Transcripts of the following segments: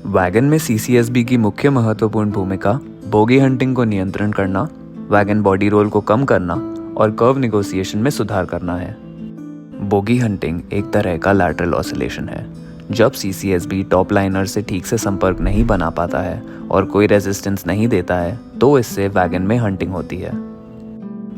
Wagon में सीसीएसबी की मुख्य महत्वपूर्ण भूमिका बोगी हंटिंग को नियंत्रण करना, वैगन बॉडी रोल को कम करना और कर्व नेगोशिएशन में सुधार करना है। बोगी हंटिंग एक तरह का लैटरल ऑसिलेशन है। जब सीसीएसबी टॉप लाइनर से ठीक से संपर्क नहीं बना पाता है और कोई रेजिस्टेंस नहीं देता है तो इससे वैगन में हंटिंग होती है।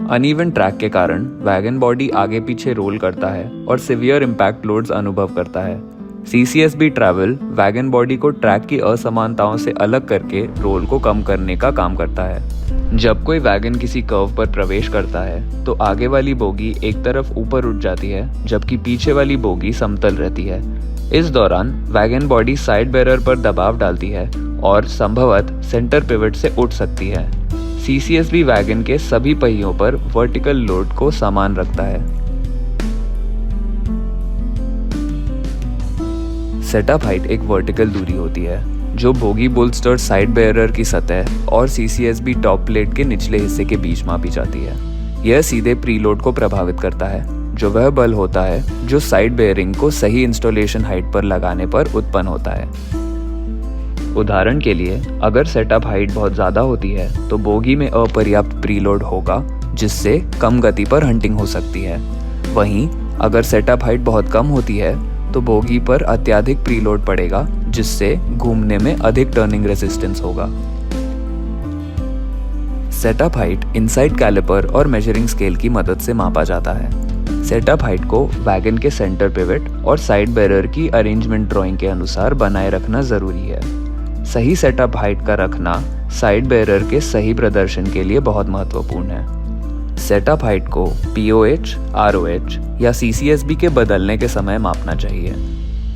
अनइवन ट्रैक के कारण वैगन बॉडी आगे पीछे रोल करता है और सिवियर इम्पैक्ट लोड्स अनुभव करता है। सीसीएसबी ट्रैवल वैगन बॉडी को ट्रैक की असमानताओं से अलग करके रोल को कम करने का काम करता है। जब कोई वैगन किसी कर्व पर प्रवेश करता है तो आगे वाली बोगी एक तरफ ऊपर उठ जाती है जबकि पीछे वाली बोगी समतल रहती है। इस दौरान वैगन बॉडी साइड बैरर पर दबाव डालती है और संभवतः सेंटर पिवट से उठ सकती है। सीसीएसबी वैगन के सभी पहियों पर वर्टिकल लोड को समान रखता है। सेटअप हाइट एक वर्टिकल दूरी होती है जो बोगी बोल्स्टर साइड बैरर की सतह और सीसीएसबी टॉप प्लेट के निचले हिस्से के बीच मापी जाती है। यह सीधे प्रीलोड को प्रभावित करता है, जो वह बल होता है जो साइड बेयरिंग को सही इंस्टॉलेशन हाइट पर लगाने पर उत्पन्न होता है। उदाहरण के लिए, अगर सेटअप हाइट बहुत ज़्यादा होती है तो बोगी में अपर्याप्त प्रीलोड होगा जिससे कम गति पर हंटिंग हो सकती है। वहीं अगर सेटअप हाइट बहुत कम होती है तो बोगी पर अत्यधिक प्रीलोड पड़ेगा जिससे घूमने में अधिक टर्निंग रेजिस्टेंस होगा। सेटअप हाइट इनसाइड कैलिपर और मेजरिंग स्केल की मदद से मापा जाता है। सेटअप हाइट को वैगन के सेंटर पिवट और साइड बैरर की अरेंजमेंट ड्राइंग के अनुसार बनाए रखना जरूरी है। सही सेटअप हाइट का रखना साइड बैरर के सही प्रदर्शन के लिए बहुत महत्वपूर्ण है। सेटअप हाइट को पीओएच, आरओएच या सीसीएसबी के बदलने के समय मापना चाहिए।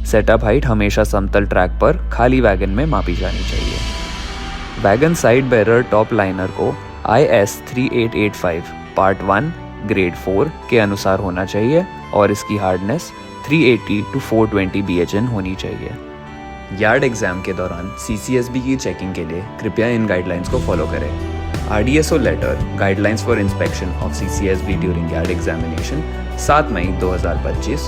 सेटअप हाइट हमेशा समतल ट्रैक पर खाली वैगन में मापी जानी चाहिए। Wagon side bearer top liner को IS 3885 पार्ट 1 ग्रेड 4 के अनुसार होना चाहिए और इसकी हार्डनेस 380 to 420 BHN होनी चाहिए। यार्ड एग्जाम के दौरान सीसीएसबी की चेकिंग के लिए कृपया इन गाइडलाइंस को फॉलो करें। RDSO letter guidelines for inspection of CCSB during yard examination 7 मई 2025,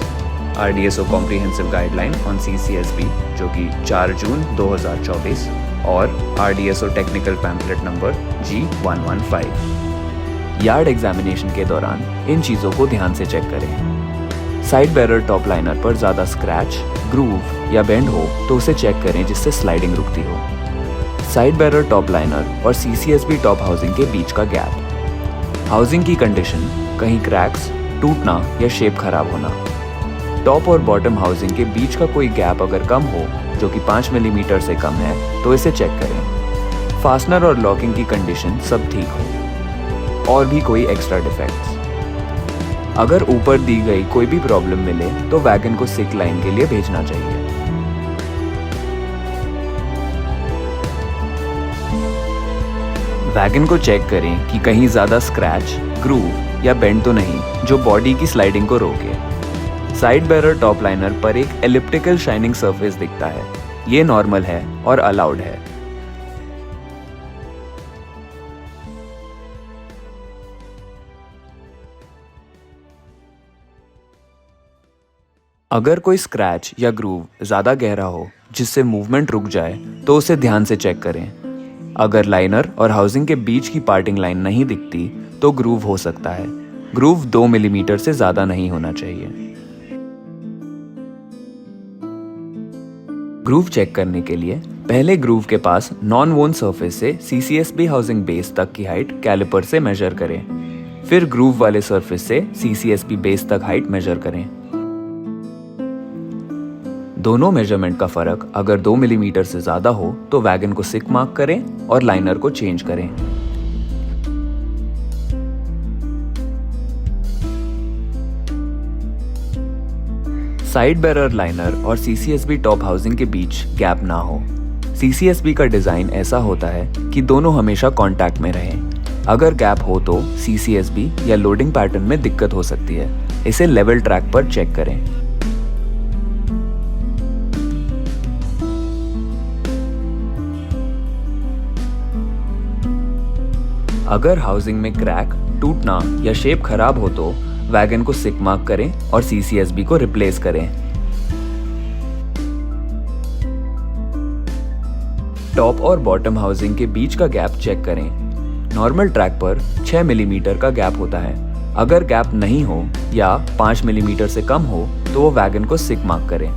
RDSO comprehensive guideline on CCSB जो कि 4 जून 2024 और RDSO technical pamphlet number G115। Yard examination के दौरान इन चीज़ों को ध्यान से चेक करें। साइड बैरर टॉप लाइनर पर ज़्यादा स्क्रैच, ग्रूव या बेंड हो तो उसे चेक करें जिससे स्लाइडिंग रुकती हो। साइड बैरर टॉप लाइनर और सीसीएसबी टॉप हाउसिंग के बीच का गैप। हाउसिंग की कंडीशन, कहीं क्रैक्स, टूटना या शेप खराब होना। टॉप और बॉटम हाउसिंग के बीच का कोई गैप अगर कम हो जो कि 5 मिलीमीटर से कम है तो इसे चेक करें। फास्टनर और लॉकिंग की कंडीशन सब ठीक हो और भी कोई एक्स्ट्रा डिफेक्ट्स। अगर ऊपर दी गई कोई भी प्रॉब्लम मिले तो वैगन को सिक लाइन के लिए भेजना चाहिए। वैगन को चेक करें कि कहीं ज़्यादा स्क्रैच, ग्रूव या बेंड तो नहीं जो बॉडी की स्लाइडिंग को रोके। साइड बैरर टॉप लाइनर पर एक एलिप्टिकल शाइनिंग सरफेस दिखता है। ये नॉर्मल है और अलाउड है। अगर कोई स्क्रैच या ग्रूव ज़्यादा गहरा हो जिससे मूवमेंट रुक जाए तो उसे ध्यान से चेक करें। अगर लाइनर और हाउसिंग के बीच की पार्टिंग लाइन नहीं दिखती तो ग्रूव हो सकता है। ग्रूव 2 मिलीमीटर से ज़्यादा नहीं होना चाहिए। ग्रूव चेक करने के लिए पहले ग्रूव के पास नॉन वोन सरफेस से सीसीएसबी हाउसिंग बेस तक की हाइट कैलिपर से मेजर करें। फिर ग्रूव वाले सरफेस से सीसीएसबी बेस तक हाइट मेजर करें। दोनों मेजरमेंट का फर्क अगर 2 मिलीमीटर से ज्यादा हो तो वैगन को सिक मार्क करें और लाइनर को चेंज करें। साइड बैरर लाइनर और सीसीएसबी टॉप हाउसिंग के बीच गैप ना हो। सीसीएसबी का डिजाइन ऐसा होता है कि दोनों हमेशा कांटेक्ट में रहें। अगर गैप हो तो सीसीएसबी या लोडिंग पैटर्न में दिक्कत हो सकती है। इसे लेवल ट्रैक पर चेक करें। अगर हाउसिंग में क्रैक, टूटना या शेप खराब हो तो वैगन को सिक मार्क करें और सीसीएसबी को रिप्लेस करें। टॉप और बॉटम हाउसिंग के बीच का गैप चेक करें। नॉर्मल ट्रैक पर 6 मिलीमीटर का गैप होता है। अगर गैप नहीं हो या 5 मिलीमीटर से कम हो तो वो वैगन को सिक मार्क करें।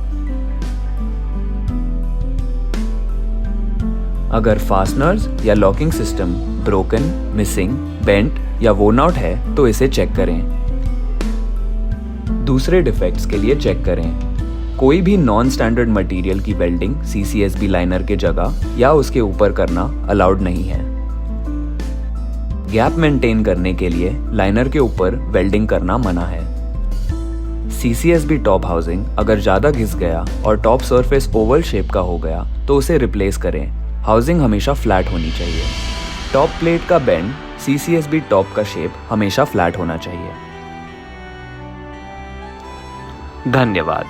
अगर फास्टनर्स या locking system broken, missing, bent या वोर्न आउट है तो इसे चेक करें। दूसरे डिफेक्ट्स के लिए चेक करें। कोई भी नॉन स्टैंडर्ड मटेरियल की वेल्डिंग CCSB लाइनर के जगह या उसके ऊपर करना अलाउड नहीं है। गैप मेंटेन करने के लिए लाइनर के ऊपर वेल्डिंग करना मना है। CCSB टॉप हाउसिंग अगर ज़्यादा घिस गया और टॉप सरफेस ओवल शेप का हो गया तो उसे रिप्लेस करें। हाउसिंग हमेशा फ्लैट होनी चाहिए। टॉप प्लेट का बेंड CCSB टॉप का शेप हमेशा फ्लैट होना चाहिए। धन्यवाद।